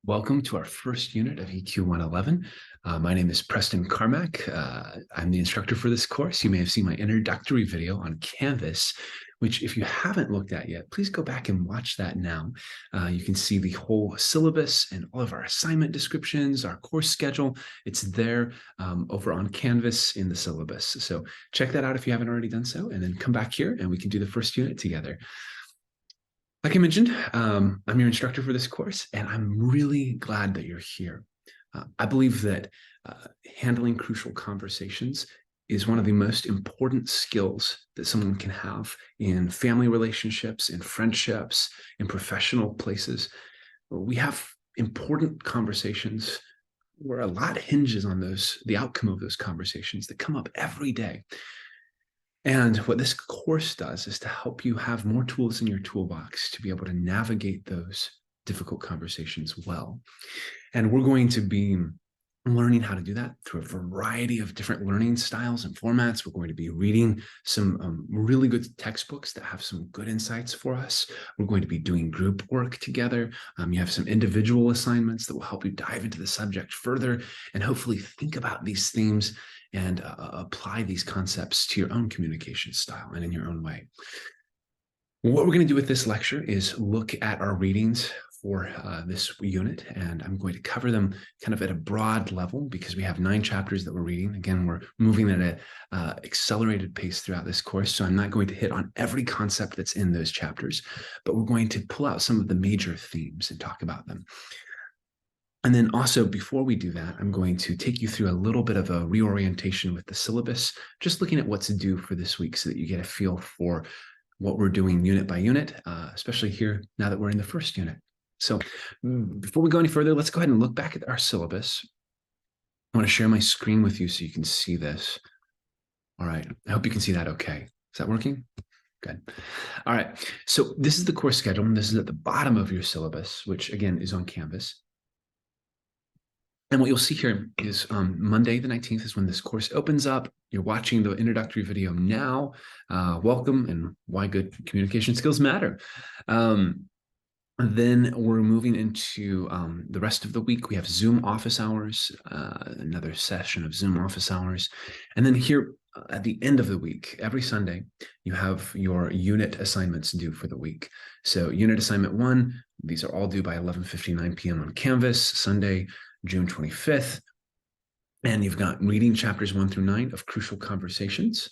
Welcome to our first unit of EQ 111. My name is Preston Carmack. I'm the instructor for this course. You may have seen my introductory video on Canvas, which if you haven't looked at yet, please go back and watch that now. You can see the whole syllabus and all of our assignment descriptions, our course schedule. It's there over on Canvas in the syllabus. So check that out if you haven't already done so, and then come back here and we can do the first unit together. Like I mentioned, I'm your instructor for this course, and I'm really glad that you're here. I believe that handling crucial conversations is one of the most important skills that someone can have in family relationships, in friendships, in professional places. We have important conversations where a lot hinges on the outcome of those conversations that come up every day. And what this course does is to help you have more tools in your toolbox to be able to navigate those difficult conversations well. And we're going to be learning how to do that through a variety of different learning styles and formats. We're going to be reading some really good textbooks that have some good insights for us. We're going to be doing group work together. You have some individual assignments that will help you dive into the subject further and hopefully think about these themes and apply these concepts to your own communication style and in your own way. What we're going to do with this lecture is look at our readings for this unit, and I'm going to cover them kind of at a broad level because we have 9 chapters that we're reading. Again, we're moving at an accelerated pace throughout this course, so I'm not going to hit on every concept that's in those chapters, but we're going to pull out some of the major themes and talk about them. And then also, before we do that, I'm going to take you through a little bit of a reorientation with the syllabus, just looking at what to do for this week so that you get a feel for what we're doing unit by unit, especially here now that we're in the first unit. So before we go any further, let's go ahead and look back at our syllabus. I want to share my screen with you so you can see this. All right, I hope you can see that okay. Is that working? Good. All right, so this is the course schedule, and this is at the bottom of your syllabus, which again is on Canvas. And what you'll see here is Monday the 19th is when this course opens up. You're watching the introductory video now. Welcome, and why good communication skills matter. Then we're moving into the rest of the week. We have Zoom office hours, another session of Zoom office hours. And then here at the end of the week, every Sunday, you have your unit assignments due for the week. So unit assignment 1, these are all due by 11:59 p.m. on Canvas, Sunday, June 25th. And you've got reading chapters 1 through 9 of Crucial Conversations,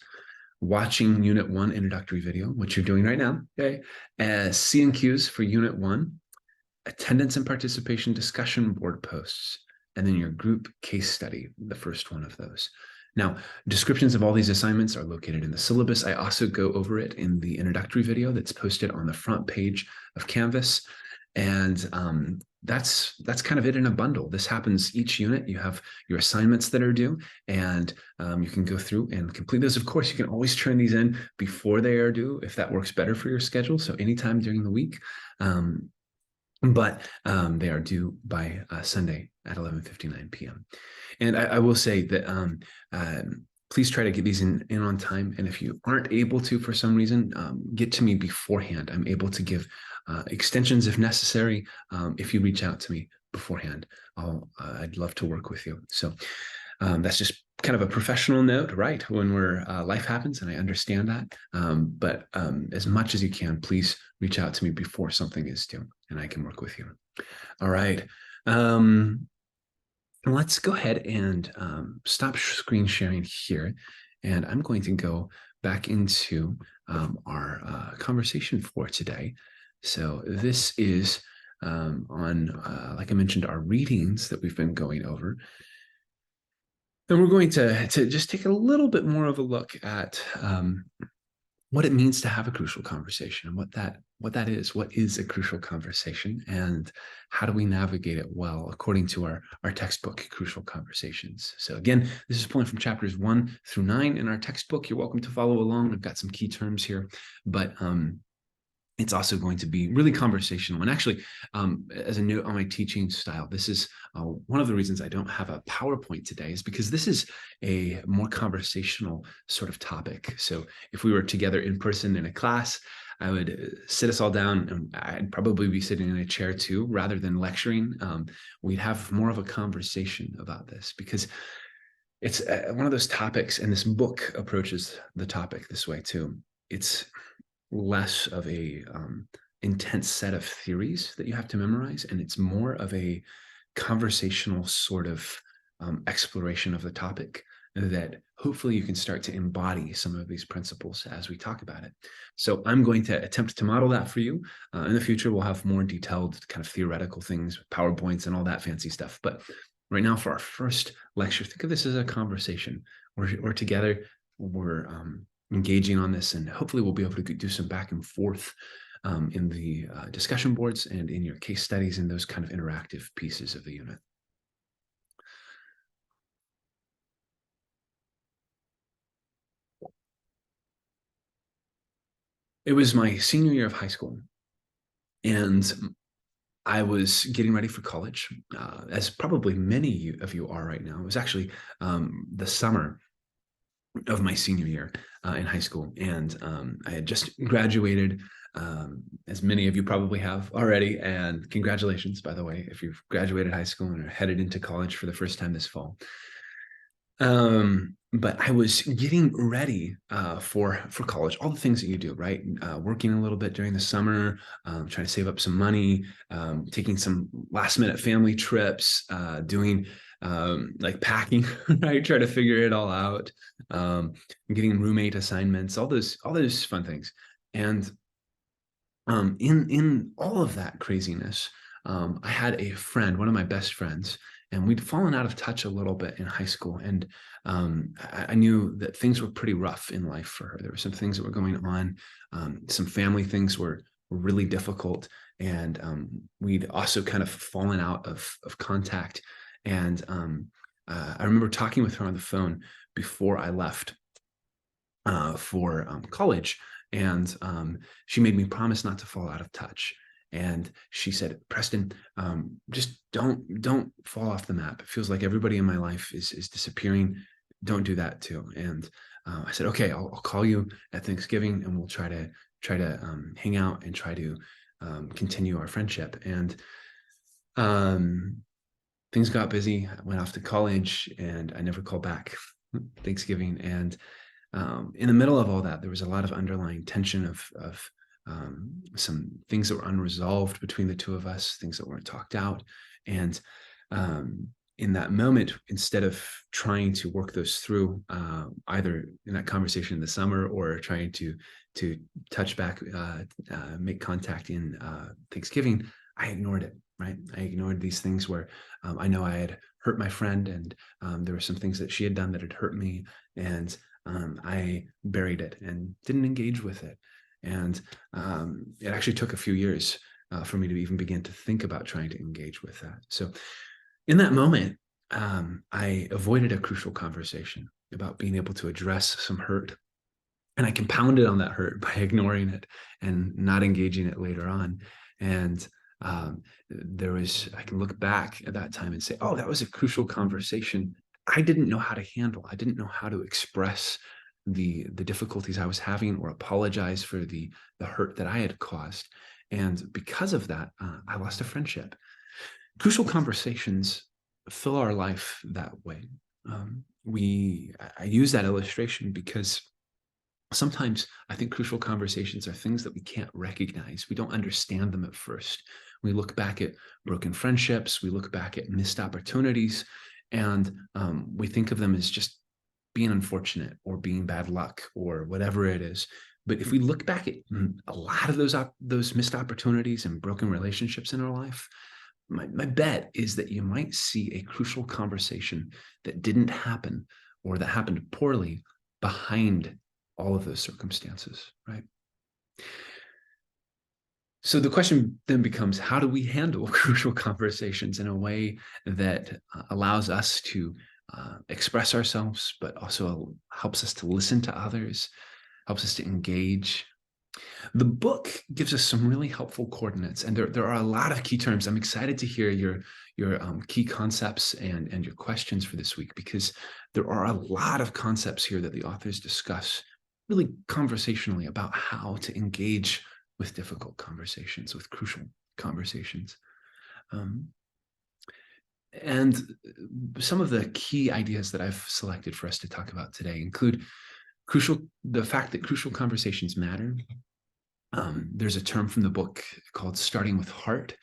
watching Unit 1 introductory video, which you're doing right now, okay? C&Qs for Unit 1, attendance and participation discussion board posts, and then your group case study, the first one of those. Now, descriptions of all these assignments are located in the syllabus. I also go over it in the introductory video that's posted on the front page of Canvas. And that's kind of it in a bundle. This happens each unit. You have your assignments that are due, and you can go through and complete those. Of course, you can always turn these in before they are due if that works better for your schedule. So anytime during the week, but they are due by Sunday at 11:59 p.m. And I will say that please try to get these in on time. And if you aren't able to, for some reason, get to me beforehand. I'm able to give extensions if necessary. If you reach out to me beforehand, I'd love to work with you. So that's just kind of a professional note, right? When life happens, and I understand that. But as much as you can, please reach out to me before something is due, and I can work with you. All right. Let's go ahead and stop screen sharing here. And I'm going to go back into our conversation for today. So this is like I mentioned, our readings that we've been going over. And we're going to just take a little bit more of a look at what it means to have a crucial conversation, and what that is. What is a crucial conversation, and how do we navigate it well according to our textbook, Crucial Conversations. So again, this is pulling from chapters 1 through 9 in our textbook. You're welcome to follow along. I've got some key terms here, but it's also going to be really conversational. And actually, as a note on my teaching style, this is one of the reasons I don't have a PowerPoint today, is because this is a more conversational sort of topic. So if we were together in person in a class, I would sit us all down, and I'd probably be sitting in a chair too, rather than lecturing. We'd have more of a conversation about this, because it's one of those topics, and this book approaches the topic this way too. It's less of a intense set of theories that you have to memorize, and it's more of a conversational sort of exploration of the topic that hopefully you can start to embody some of these principles as we talk about it. So I'm going to attempt to model that for you. In the future, we'll have more detailed kind of theoretical things, PowerPoints and all that fancy stuff. But right now, for our first lecture, think of this as a conversation. We're together, we're engaging on this, and hopefully we'll be able to do some back and forth in the discussion boards and in your case studies and those kind of interactive pieces of the unit. It was my senior year of high school, and I was getting ready for college, as probably many of you are right now. It was actually the summer of my senior year in high school, and I had just graduated, as many of you probably have already. And congratulations, by the way, if you've graduated high school and are headed into college for the first time this fall. But I was getting ready for college, all the things that you do, right? Working a little bit during the summer, trying to save up some money, taking some last minute family trips, doing like packing, right? Trying to figure it all out, getting roommate assignments, all those fun things. And in all of that craziness, I had a friend, one of my best friends, and we'd fallen out of touch a little bit in high school. And I knew that things were pretty rough in life for her. There were some things that were going on. Some family things were really difficult. And we'd also kind of fallen out of contact. And I remember talking with her on the phone before I left for college. And she made me promise not to fall out of touch. And she said, Preston, just don't fall off the map. It feels like everybody in my life is disappearing. Don't do that too. And I said, okay, I'll call you at Thanksgiving, and we'll try to hang out and try to continue our friendship. And things got busy. I went off to college, and I never called back Thanksgiving. And in the middle of all that, there was a lot of underlying tension of some things that were unresolved between the two of us, things that weren't talked out. And in that moment, instead of trying to work those through, either in that conversation in the summer or trying to touch back, make contact in Thanksgiving, I ignored it, right? I ignored these things where I know I had hurt my friend, and there were some things that she had done that had hurt me, and I buried it and didn't engage with it. And it actually took a few years for me to even begin to think about trying to engage with that. So in that moment, I avoided a crucial conversation about being able to address some hurt. And I compounded on that hurt by ignoring it and not engaging it later on. And I can look back at that time and say, oh, that was a crucial conversation I didn't know how to handle. I didn't know how to express the difficulties I was having, or apologize for the hurt that I had caused. And because of that, I lost a friendship. Crucial conversations fill our life that way. I use that illustration because sometimes I think crucial conversations are things that we can't recognize. We don't understand them at first. We look back at broken friendships, we look back at missed opportunities, and we think of them as just being unfortunate or being bad luck or whatever it is. But if we look back at a lot of those missed opportunities and broken relationships in our life, my bet is that you might see a crucial conversation that didn't happen, or that happened poorly, behind all of those circumstances, right? So the question then becomes, how do we handle crucial conversations in a way that allows us to express ourselves, but also helps us to listen to others, helps us to engage? The book gives us some really helpful coordinates, and there are a lot of key terms. I'm excited to hear your key concepts and your questions for this week, because there are a lot of concepts here that the authors discuss really conversationally about how to engage with difficult conversations, with crucial conversations. And some of the key ideas that I've selected for us to talk about today include the fact that crucial conversations matter. There's a term from the book called starting with heart.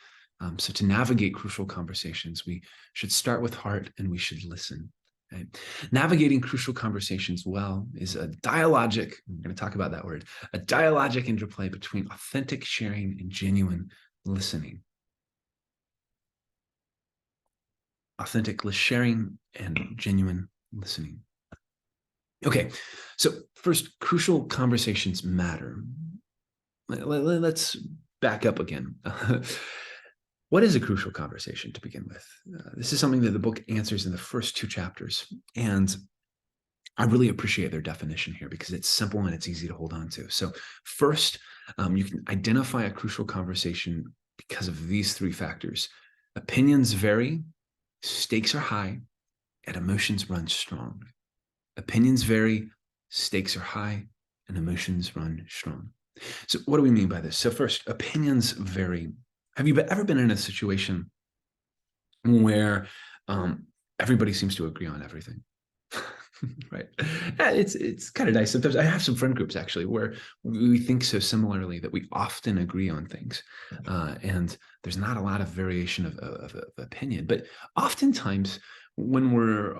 So to navigate crucial conversations, we should start with heart and we should listen. Right? Navigating crucial conversations well is a dialogic, I'm going to talk about that word, a dialogic interplay between authentic sharing and genuine listening. Authentic sharing and genuine listening. Okay, so first, crucial conversations matter. Let's back up again. What is a crucial conversation to begin with? This is something that the book answers in the first 2 chapters. And I really appreciate their definition here because it's simple and it's easy to hold on to. So first, you can identify a crucial conversation because of these 3 factors. Opinions vary, stakes are high, and emotions run strong. Opinions vary, stakes are high, and emotions run strong. So what do we mean by this? So first, opinions vary. Have you ever been in a situation where everybody seems to agree on everything? Right. It's kind of nice. Sometimes I have some friend groups actually where we think so similarly that we often agree on things. And there's not a lot of variation of opinion. But oftentimes when we're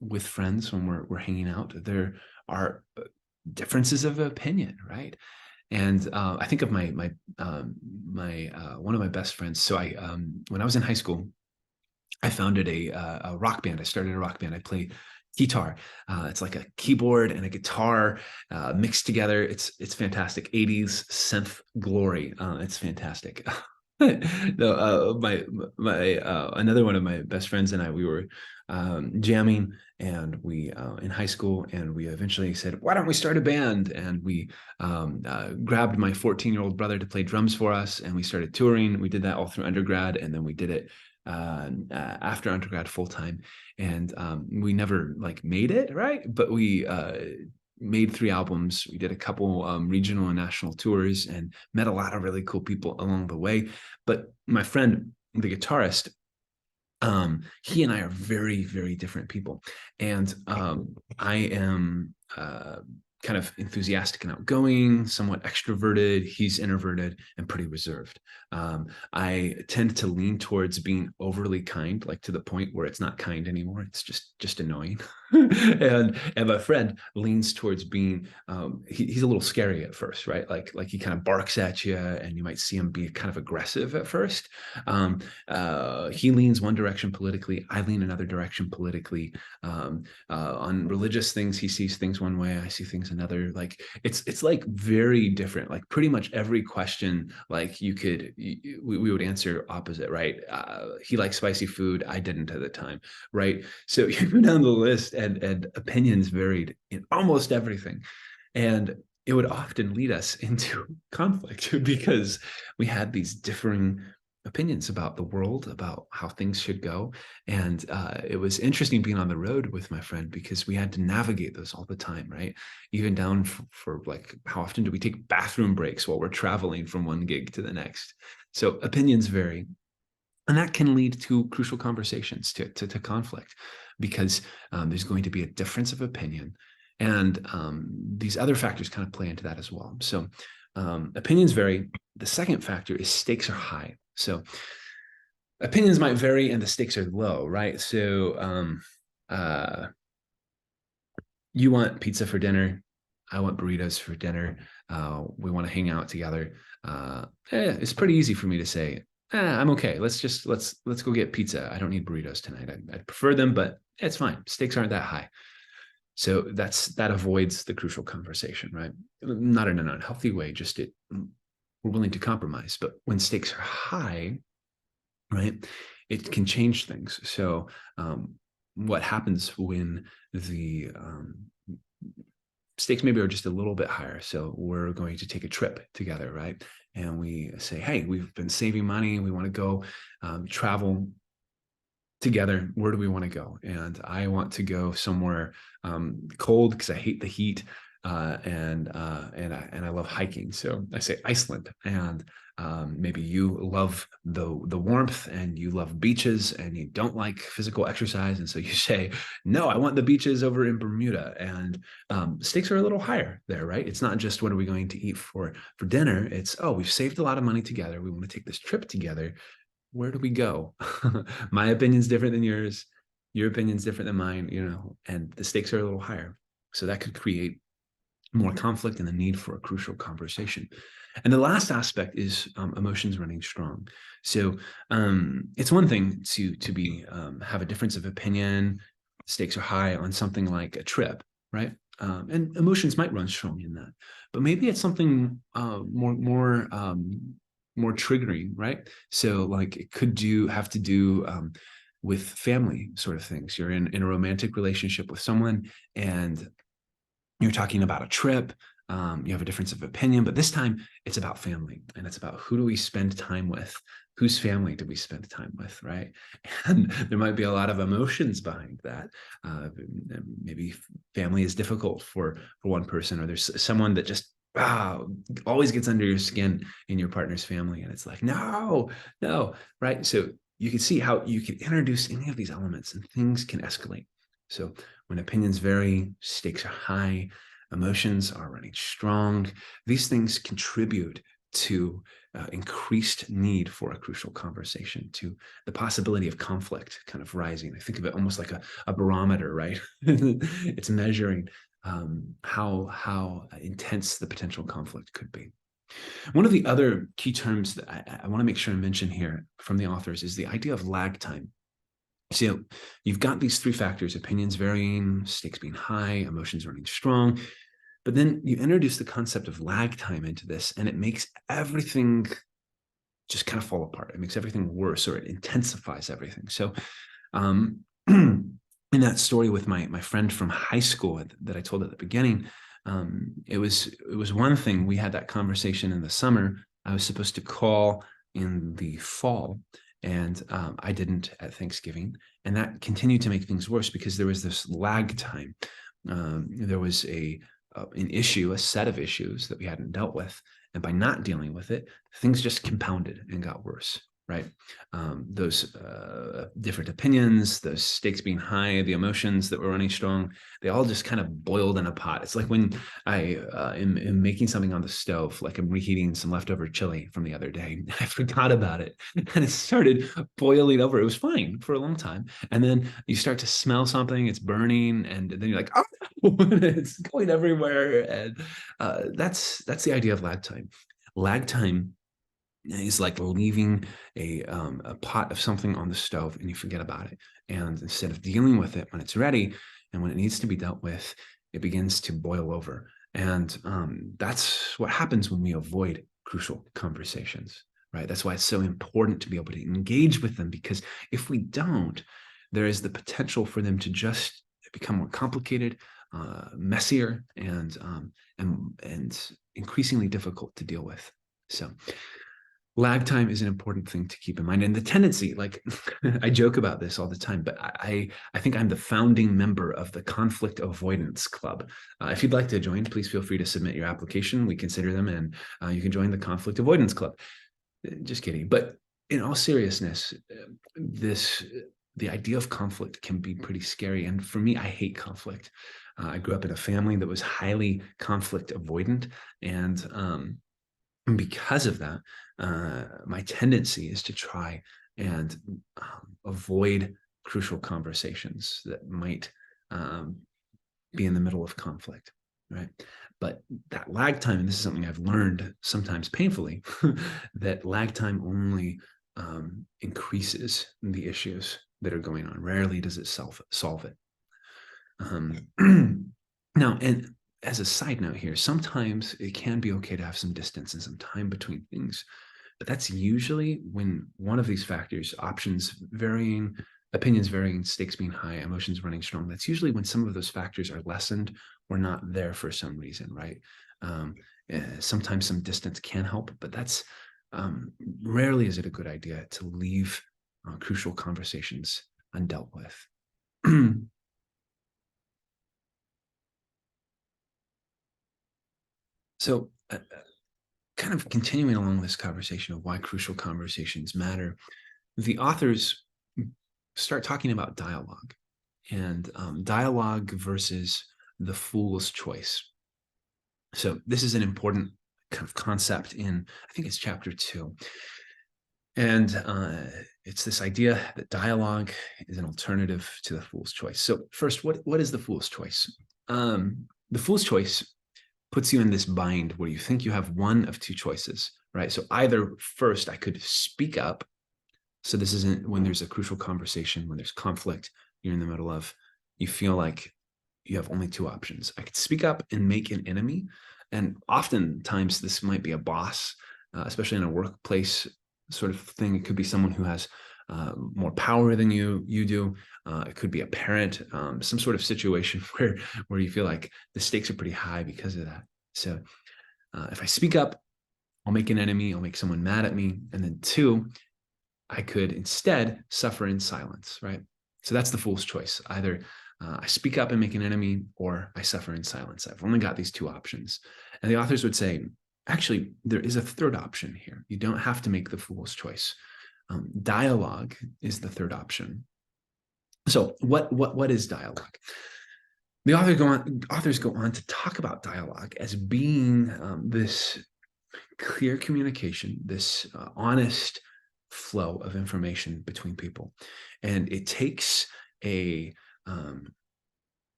with friends, when we're hanging out, there are differences of opinion, right? And I think of my one of my best friends. So when I was in high school, I founded a rock band. I started a rock band. I play guitar. It's like a keyboard and a guitar mixed together. It's fantastic. 80s synth glory. It's fantastic. No, another one of my best friends and I, we were jamming, and we in high school, and we eventually said, why don't we start a band? And we grabbed my 14-year-old brother to play drums for us, and we started touring. We did that all through undergrad, and then we did it after undergrad full time. And we never made it, right? But we made 3 albums. We did a couple regional and national tours and met a lot of really cool people along the way. But my friend, the guitarist, he and I are very, very different people. And I am kind of enthusiastic and outgoing, somewhat extroverted. He's introverted and pretty reserved. I tend to lean towards being overly kind, like to the point where it's not kind anymore. It's just annoying. and my friend leans towards being, he's a little scary at first, right? Like he kind of barks at you, and you might see him be kind of aggressive at first. He leans one direction politically. I lean another direction politically. On religious things, he sees things one way. I see things another. Like it's like very different. Like pretty much every question, like we would answer opposite, right? He likes spicy food. I didn't at the time, right? So you go down the list, and opinions varied in almost everything, and it would often lead us into conflict because we had these differing opinions about the world, about how things should go. And it was interesting being on the road with my friend because we had to navigate those all the time, right? Even down for like, how often do we take bathroom breaks while we're traveling from one gig to the next? So opinions vary. And that can lead to crucial conversations, to conflict, because there's going to be a difference of opinion. And these other factors kind of play into that as well. So opinions vary. The second factor is stakes are high. So opinions might vary and the stakes are low, right? So you want pizza for dinner. I want burritos for dinner. We want to hang out together. It's pretty easy for me to say, I'm okay. Let's go get pizza. I don't need burritos tonight. I'd prefer them, but it's fine. Stakes aren't that high. So that avoids the crucial conversation, right? Not in an unhealthy way, just we're willing to compromise. But when stakes are high, right, it can change things. So what happens when the stakes maybe are just a little bit higher? So we're going to take a trip together, right? And we say, hey, we've been saving money. We want to go travel together. Where do we want to go? And I want to go somewhere cold because I hate the heat. and I love hiking. So I say Iceland. And maybe you love the warmth and you love beaches and you don't like physical exercise, and so you say, no, I want the beaches over in Bermuda. And stakes are a little higher there, right? It's not just what are we going to eat for dinner. It's, oh, we've saved a lot of money together. We want to take this trip together. Where do we go? My opinion's different than yours. Your opinion's different than mine, and the stakes are a little higher. So that could create more conflict and the need for a crucial conversation. And the last aspect is emotions running strong. So it's one thing to be have a difference of opinion, stakes are high on something like a trip, right? And emotions might run strong in that, but maybe it's something more triggering, right? So like it could have to do with family sort of things. You're in a romantic relationship with someone, and you're talking about a trip. You have a difference of opinion, but this time it's about family, and it's about who do we spend time with? Whose family do we spend time with, right? And there might be a lot of emotions behind that. Maybe family is difficult for one person, or there's someone that just always gets under your skin in your partner's family, and it's like, no, right? So you can see how you can introduce any of these elements and things can escalate. So when opinions vary, stakes are high, emotions are running strong, these things contribute to increased need for a crucial conversation, to the possibility of conflict kind of rising. I think of it almost like a barometer, right? It's measuring how intense the potential conflict could be. One of the other key terms that I want to make sure I mention here from the authors is the idea of lag time. So you've got these three factors: opinions varying, stakes being high, emotions running strong. But then you introduce the concept of lag time into this, and it makes everything just kind of fall apart. It makes everything worse, or it intensifies everything. So in that story with my friend from high school that I told at the beginning, it was one thing. We had that conversation in the summer. I was supposed to call in the fall, and I didn't at Thanksgiving, and that continued to make things worse because there was this lag time. There was an issue, a set of issues that we hadn't dealt with, and by not dealing with it, things just compounded and got worse. Right? Those different opinions, those stakes being high, the emotions that were running strong, they all just kind of boiled in a pot. It's like when I am making something on the stove, like I'm reheating some leftover chili from the other day. I forgot about it and it started boiling over. It was fine for a long time. And then you start to smell something, it's burning, and then you're like, oh, it's going everywhere. And that's the idea of lag time. Lag time is like leaving a pot of something on the stove and you forget about it. And instead of dealing with it when it's ready and when it needs to be dealt with, it begins to boil over. And that's what happens when we avoid crucial conversations, right? That's why it's so important to be able to engage with them, because if we don't, there is the potential for them to just become more complicated, messier, and increasingly difficult to deal with. So lag time is an important thing to keep in mind. And the tendency, like I joke about this all the time, but I think I'm the founding member of the Conflict Avoidance Club. If you'd like to join, please feel free to submit your application. We consider them, and you can join the Conflict Avoidance Club. Just kidding. But in all seriousness, the idea of conflict can be pretty scary. And for me, I hate conflict. I grew up in a family that was highly conflict avoidant. And because of that, my tendency is to try and avoid crucial conversations that might be in the middle of conflict, right? But that lag time, and this is something I've learned sometimes painfully, that lag time only increases the issues that are going on. Rarely does it solve it. Now, and as a side note here, sometimes it can be okay to have some distance and some time between things, but that's usually when one of these factors, options varying, opinions varying, stakes being high, emotions running strong, that's usually when some of those factors are lessened or not there for some reason, right? Sometimes some distance can help, but that's rarely is it a good idea to leave crucial conversations undealt with. So, kind of continuing along this conversation of why crucial conversations matter, the authors start talking about dialogue and dialogue versus the fool's choice. So this is an important kind of concept in, I think it's chapter 2. And it's this idea that dialogue is an alternative to the fool's choice. So first, what is the fool's choice? The fool's choice puts you in this bind where you think you have one of two choices, right? So either first, I could speak up. So this isn't when there's a crucial conversation, when there's conflict you're in the middle of, you feel like you have only two options. I could speak up and make an enemy. And oftentimes this might be a boss, especially in a workplace sort of thing. It could be someone who has more power than you do. It could be a parent, some sort of situation where you feel like the stakes are pretty high because of that. So if I speak up, I'll make an enemy, I'll make someone mad at me. And then two, I could instead suffer in silence, right? So that's the fool's choice. Either I speak up and make an enemy, or I suffer in silence. I've only got these two options. And the authors would say, actually, there is a third option here. You don't have to make the fool's choice. Dialogue is the third option. So what is dialogue? The authors go on to talk about dialogue as being this clear communication, this honest flow of information between people. And it takes a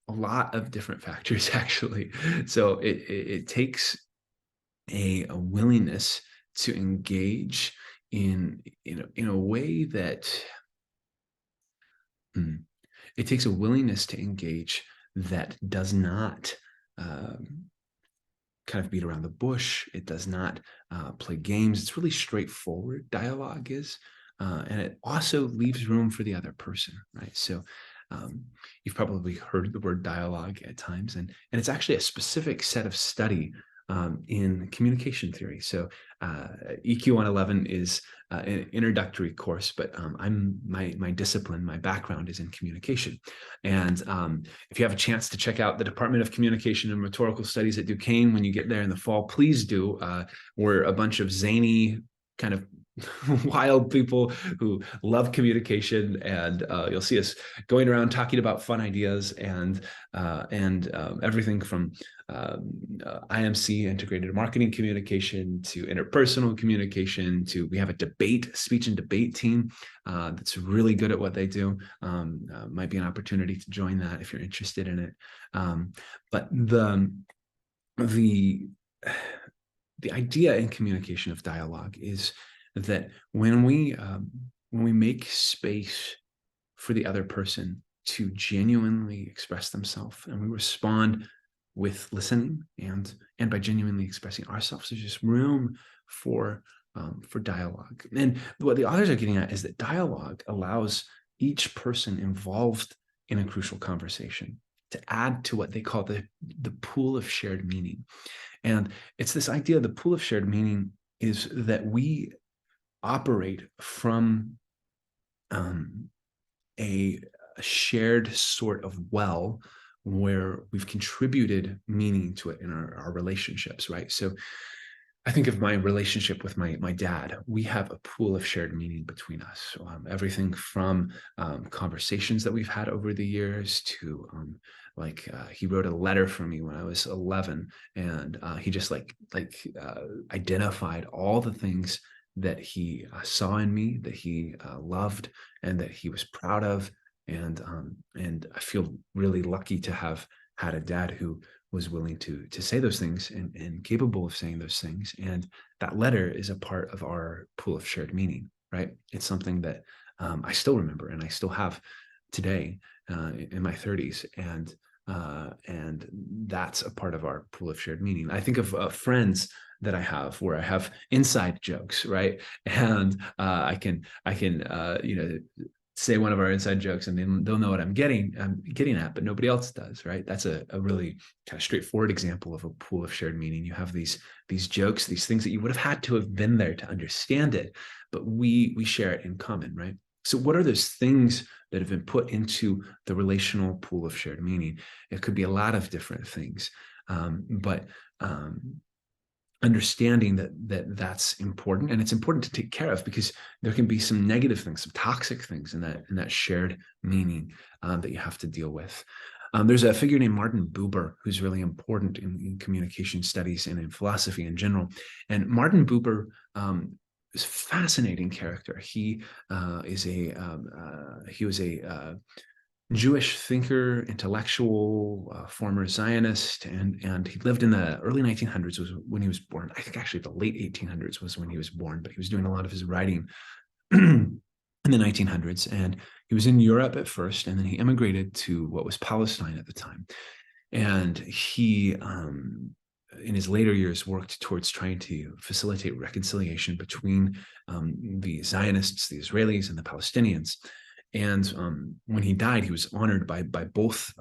lot of different factors, actually. So it takes a willingness to engage in a way that it takes a willingness to engage that does not kind of beat around the bush. It does not play games. It's really straightforward, dialogue is. And it also leaves room for the other person, right? So you've probably heard the word dialogue at times, and it's actually a specific set of study in communication theory. So EQ 111 is an introductory course, but my discipline, my background is in communication. And if you have a chance to check out the Department of Communication and Rhetorical Studies at Duquesne when you get there in the fall, please do. We're a bunch of zany kind of wild people who love communication, and you'll see us going around talking about fun ideas and everything from IMC, integrated marketing communication, to interpersonal communication, to we have a speech and debate team that's really good at what they do. Might be an opportunity to join that if you're interested in it. But the idea in communication of dialogue is that when we make space for the other person to genuinely express themselves, and we respond with listening and by genuinely expressing ourselves, there's just room for dialogue. And what the authors are getting at is that dialogue allows each person involved in a crucial conversation to add to what they call the pool of shared meaning. And it's this idea, the pool of shared meaning is that we operate from a shared sort of well where we've contributed meaning to it in our relationships, right? So I think of my relationship with my dad. We have a pool of shared meaning between us. Everything from conversations that we've had over the years to he wrote a letter for me when I was 11, and he just identified all the things that he saw in me, that he loved, and that he was proud of. And I feel really lucky to have had a dad who was willing to say those things and capable of saying those things. And that letter is a part of our pool of shared meaning, right? It's something that I still remember and I still have today in my 30s. And that's a part of our pool of shared meaning. I think of friends that I have where I have inside jokes, right? And I can say one of our inside jokes and then they'll know what I'm getting at, but nobody else does, right? That's a really kind of straightforward example of a pool of shared meaning. You have these jokes, these things that you would have had to have been there to understand it, but we share it in common, right? So what are those things that have been put into the relational pool of shared meaning? It could be a lot of different things. but understanding that's important, and it's important to take care of, because there can be some negative things, some toxic things in that shared meaning that you have to deal with. There's a figure named Martin Buber who's really important in communication studies and in philosophy in general. And Martin Buber is a fascinating character. He was a Jewish thinker, intellectual, former Zionist, and he lived in the early 1900s was when he was born. I think actually the late 1800s was when he was born, but he was doing a lot of his writing in the 1900s. And he was in Europe at first, and then he immigrated to what was Palestine at the time. And he, in his later years, worked towards trying to facilitate reconciliation between the Zionists, the Israelis, and the Palestinians. And when he died, he was honored by both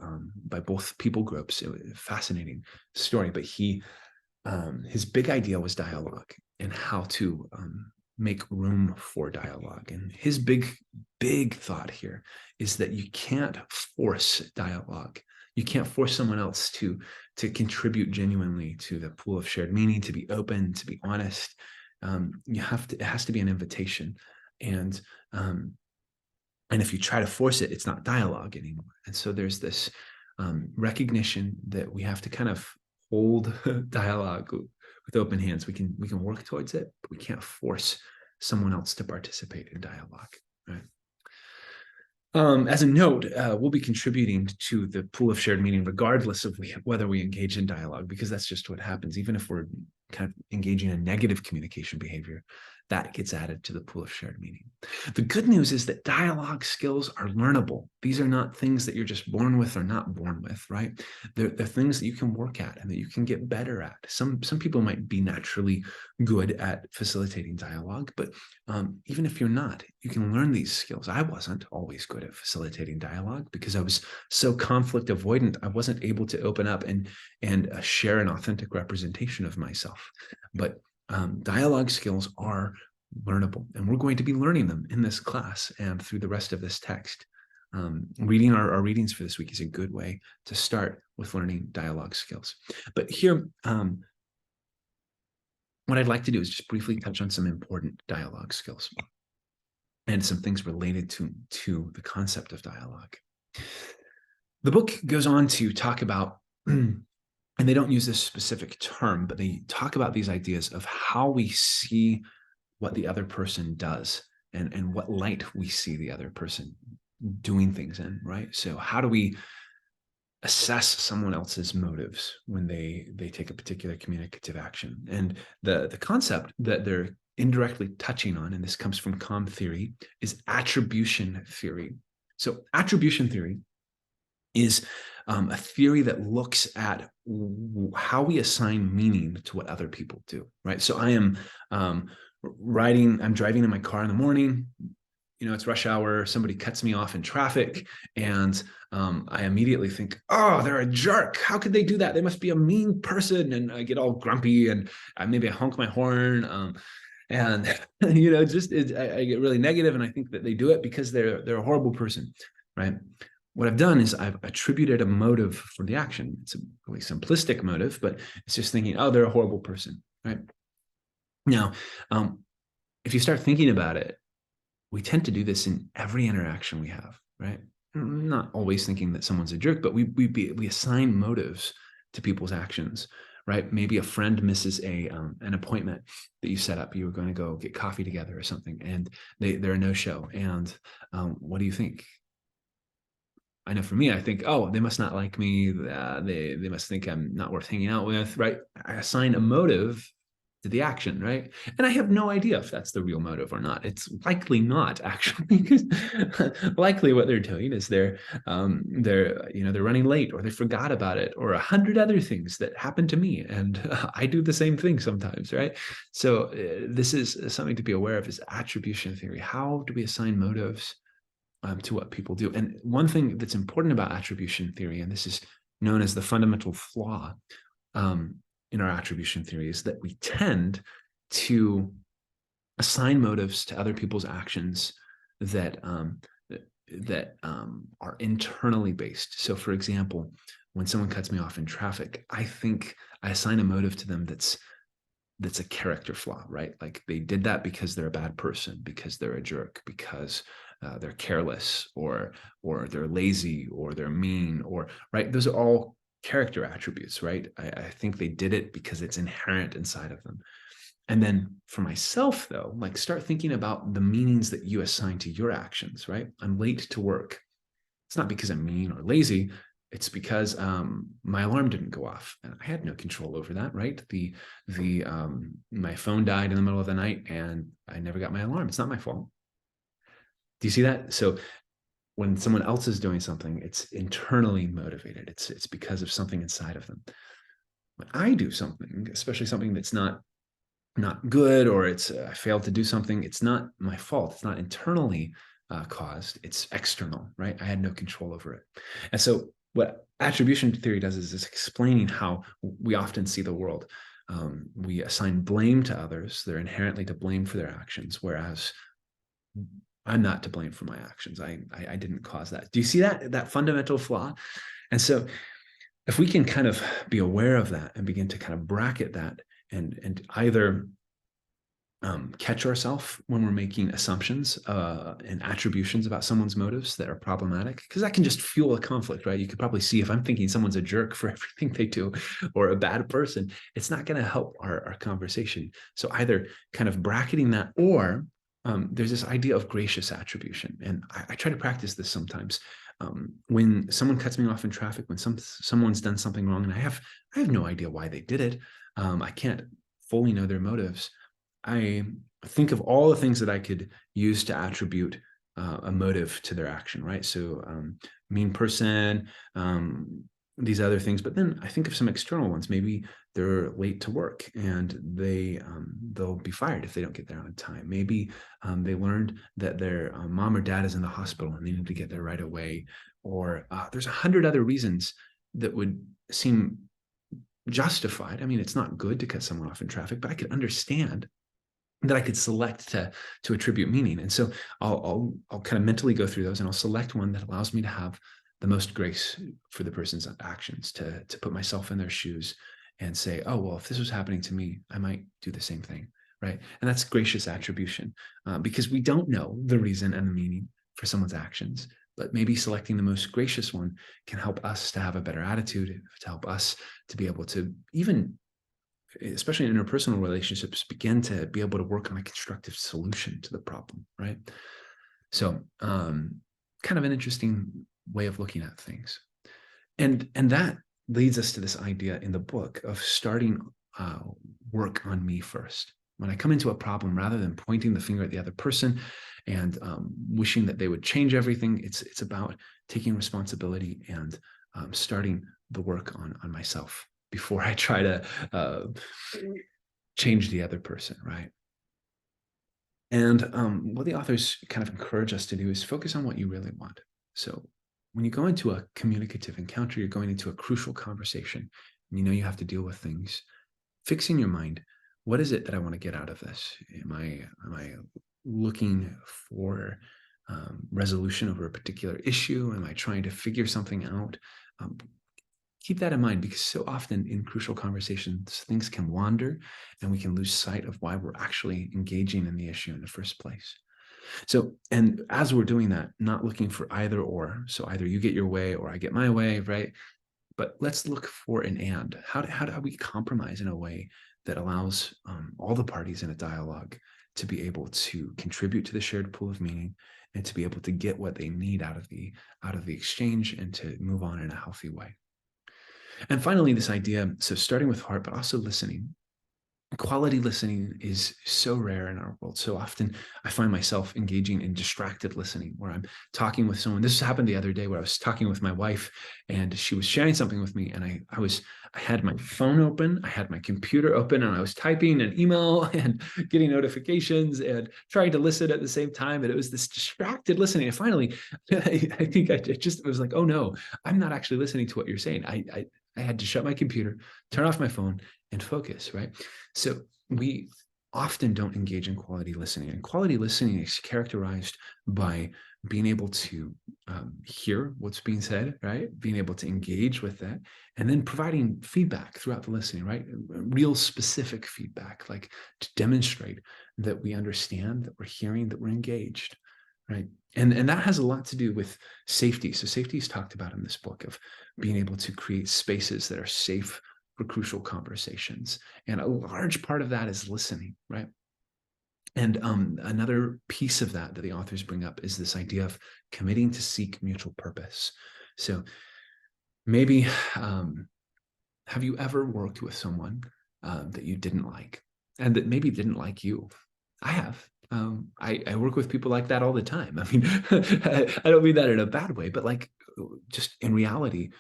people groups. It was a fascinating story. But his big idea was dialogue and how to make room for dialogue. And his big thought here is that you can't force dialogue. You can't force someone else to contribute genuinely to the pool of shared meaning, to be open, to be honest. It has to be an invitation. And if you try to force it, it's not dialogue anymore. And so there's this recognition that we have to kind of hold dialogue with open hands. We can work towards it, but we can't force someone else to participate in dialogue, right? As a note, we'll be contributing to the pool of shared meaning regardless of whether we engage in dialogue, because that's just what happens. Even if we're kind of engaging in negative communication behavior, that gets added to the pool of shared meaning. The good news is that dialogue skills are learnable. These are not things that you're just born with or not born with, right? They're things that you can work at and that you can get better at. Some people might be naturally good at facilitating dialogue, but even if you're not, you can learn these skills. I wasn't always good at facilitating dialogue because I was so conflict avoidant. I wasn't able to open up and share an authentic representation of myself. But dialogue skills are learnable, and we're going to be learning them in this class and through the rest of this text. Reading our readings for this week is a good way to start with learning dialogue skills. But here, what I'd like to do is just briefly touch on some important dialogue skills and some things related to the concept of dialogue. The book goes on to talk about, and they don't use this specific term, but they talk about these ideas of how we see what the other person does and what light we see the other person doing things in, right? So how do we assess someone else's motives when they take a particular communicative action? And the concept that they're indirectly touching on, and this comes from COM theory, is attribution theory. So attribution theory is a theory that looks at how we assign meaning to what other people do, right? So I am I'm driving in my car in the morning, it's rush hour, somebody cuts me off in traffic, and I immediately think, oh, they're a jerk. How could they do that? They must be a mean person. And I get all grumpy, and maybe I honk my horn. And I get really negative, and I think that they do it because they're a horrible person, right? What I've done is I've attributed a motive for the action. It's a really simplistic motive, but it's just thinking, oh, they're a horrible person, right? Now, if you start thinking about it, we tend to do this in every interaction we have, right? Not always thinking that someone's a jerk, but we assign motives to people's actions, right? Maybe a friend misses an appointment that you set up. You were going to go get coffee together or something, and they're a no-show. And what do you think? I know for me, I think, oh, they must not like me. They must think I'm not worth hanging out with, right? I assign a motive to the action, right? And I have no idea if that's the real motive or not. It's likely not, actually, because likely what they're doing is they're running late, or they forgot about it, or 100 other things that happen to me, and I do the same thing sometimes, right? So this is something to be aware of: is attribution theory. How do we assign motives to what people do? And one thing that's important about attribution theory, and this is known as the fundamental flaw in our attribution theory, is that we tend to assign motives to other people's actions that are internally based. So, for example, when someone cuts me off in traffic, I think I assign a motive to them that's a character flaw, right? Like they did that because they're a bad person, because they're a jerk, because they're careless, or they're lazy, or they're mean, or right. Those are all character attributes, right? I think they did it because it's inherent inside of them. And then for myself, though, like start thinking about the meanings that you assign to your actions, right? I'm late to work. It's not because I'm mean or lazy. It's because my alarm didn't go off, and I had no control over that. Right? My phone died in the middle of the night, and I never got my alarm. It's not my fault. Do you see that? So when someone else is doing something, it's internally motivated. It's because of something inside of them. When I do something, especially something that's not good, or it's I failed to do something, it's not my fault. It's not internally caused. It's external, right? I had no control over it. And so what attribution theory does is explaining how we often see the world. We assign blame to others. They're inherently to blame for their actions, whereas I'm not to blame for my actions. I didn't cause that. Do you see that fundamental flaw? And so if we can kind of be aware of that and begin to kind of bracket that, and either catch ourselves when we're making assumptions and attributions about someone's motives that are problematic, because that can just fuel a conflict, right? You could probably see if I'm thinking someone's a jerk for everything they do, or a bad person, it's not going to help our conversation. So either kind of bracketing that, or there's this idea of gracious attribution. And I try to practice this sometimes. When someone cuts me off in traffic, when someone's done something wrong, and I have no idea why they did it, I can't fully know their motives. I think of all the things that I could use to attribute a motive to their action, right? So mean person, these other things. But then I think of some external ones. Maybe they're late to work, and they'll be fired if they don't get there on time. Maybe they learned that their mom or dad is in the hospital and they need to get there right away. Or there's 100 other reasons that would seem justified. I mean, it's not good to cut someone off in traffic, but I could understand that I could select to attribute meaning. And so I'll kind of mentally go through those, and I'll select one that allows me to have the most grace for the person's actions, to put myself in their shoes and say, oh, well, if this was happening to me, I might do the same thing, right? And that's gracious attribution, because we don't know the reason and the meaning for someone's actions, but maybe selecting the most gracious one can help us to have a better attitude, to help us to be able to, even especially in interpersonal relationships, begin to be able to work on a constructive solution to the problem, right? So kind of an interesting way of looking at things. And that leads us to this idea in the book of starting work on me first. When I come into a problem, rather than pointing the finger at the other person and wishing that they would change everything, it's about taking responsibility and starting the work on myself before I try to change the other person, right? And what the authors kind of encourage us to do is focus on what you really want. So when you go into a communicative encounter, you're going into a crucial conversation, and you know you have to deal with things. Fix in your mind, what is it that I want to get out of this? Am I looking for resolution over a particular issue? Am I trying to figure something out? Keep that in mind, because so often in crucial conversations, things can wander and we can lose sight of why we're actually engaging in the issue in the first place. So, and as we're doing that, not looking for either or, so either you get your way or I get my way, right? But let's look for an and. How do we compromise in a way that allows all the parties in a dialogue to be able to contribute to the shared pool of meaning, and to be able to get what they need out of the exchange, and to move on in a healthy way. And finally, this idea, so starting with heart, but also listening. Quality listening is so rare in our world. So often I find myself engaging in distracted listening, where I'm talking with someone. This happened the other day, where I was talking with my wife, and she was sharing something with me, and I had my phone open, I had my computer open, and I was typing an email and getting notifications and trying to listen at the same time. And it was this distracted listening. And finally, I think I was like, oh no, I'm not actually listening to what you're saying. I had to shut my computer, turn off my phone, and focus, right? So we often don't engage in quality listening. And quality listening is characterized by being able to hear what's being said, right? Being able to engage with that, and then providing feedback throughout the listening, right? Real specific feedback, like to demonstrate that we understand, that we're hearing, that we're engaged, right? And that has a lot to do with safety. So safety is talked about in this book, of being able to create spaces that are safe for crucial conversations. And a large part of that is listening, right? And another piece of that the authors bring up is this idea of committing to seek mutual purpose. So maybe have you ever worked with someone that you didn't like, and that maybe didn't like you? I have. I work with people like that all the time. I mean, I don't mean that in a bad way, but like, just in reality,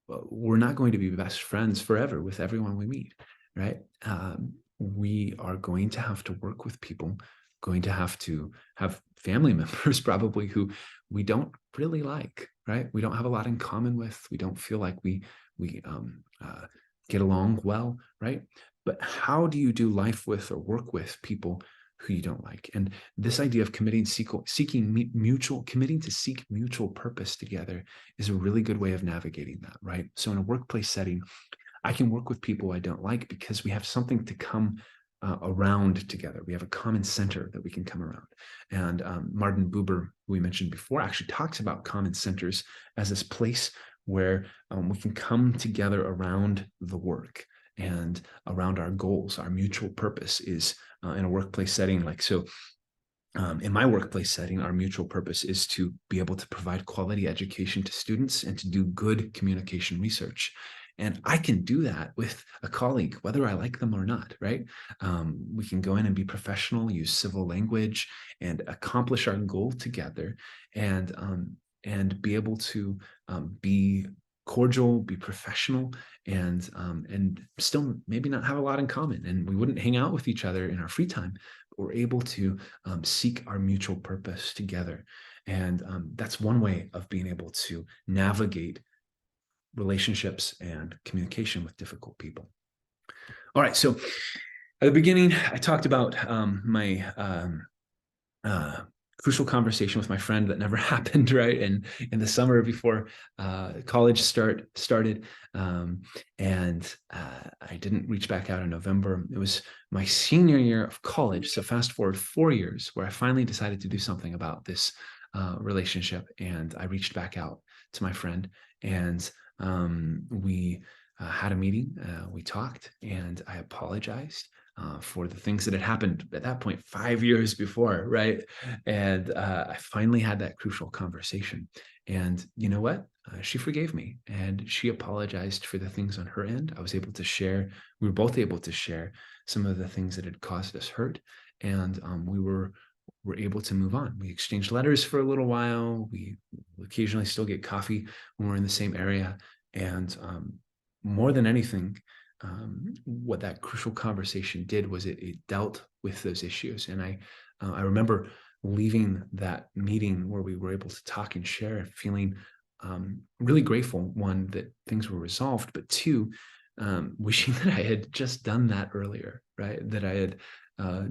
we're not going to be best friends forever with everyone we meet, right? We are going to have to work with people, going to have family members probably who we don't really like, right? We don't have a lot in common with. We don't feel like we get along well, right? But how do you do life with or work with people who you don't like? And this idea of committing to seek mutual purpose together is a really good way of navigating that, right? So in a workplace setting, I can work with people I don't like because we have something to come around together. We have a common center that we can come around. And Martin Buber, who we mentioned before, actually talks about common centers as this place where we can come together around the work and around our goals. Our mutual purpose is in a workplace setting. Like, so in my workplace setting, our mutual purpose is to be able to provide quality education to students and to do good communication research. And I can do that with a colleague, whether I like them or not, right? We can go in and be professional, use civil language, and accomplish our goal together, and be able to be cordial, be professional, and still maybe not have a lot in common. And we wouldn't hang out with each other in our free time. But we're able to seek our mutual purpose together. And that's one way of being able to navigate relationships and communication with difficult people. All right, so at the beginning, I talked about my crucial conversation with my friend that never happened, right? And in the summer before college started, and I didn't reach back out in November. It was my senior year of college, so fast forward 4 years, where I finally decided to do something about this relationship, and I reached back out to my friend, and we had a meeting, we talked, and I apologized for the things that had happened at that point 5 years before, right? And I finally had that crucial conversation. And you know what? She forgave me, and she apologized for the things on her end. I was able to share, we were both able to share some of the things that had caused us hurt. And we were able to move on. We exchanged letters for a little while. We occasionally still get coffee when we're in the same area. And more than anything, what that crucial conversation did was it dealt with those issues. And I remember leaving that meeting where we were able to talk and share, feeling really grateful, one, that things were resolved, but two, wishing that I had just done that earlier, right? That I had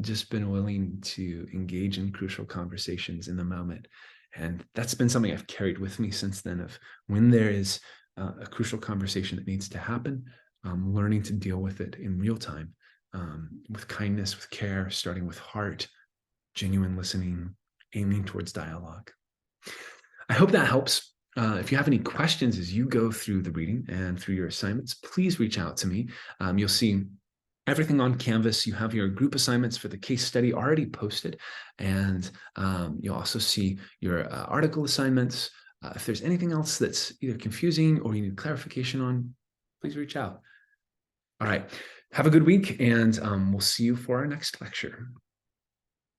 just been willing to engage in crucial conversations in the moment. And that's been something I've carried with me since then, of when there is a crucial conversation that needs to happen, learning to deal with it in real time, with kindness, with care, starting with heart, genuine listening, aiming towards dialogue. I hope that helps. If you have any questions as you go through the reading and through your assignments, please reach out to me. You'll see everything on Canvas. You have your group assignments for the case study already posted, and you'll also see your article assignments. If there's anything else that's either confusing or you need clarification on, please reach out. All right, have a good week, and we'll see you for our next lecture.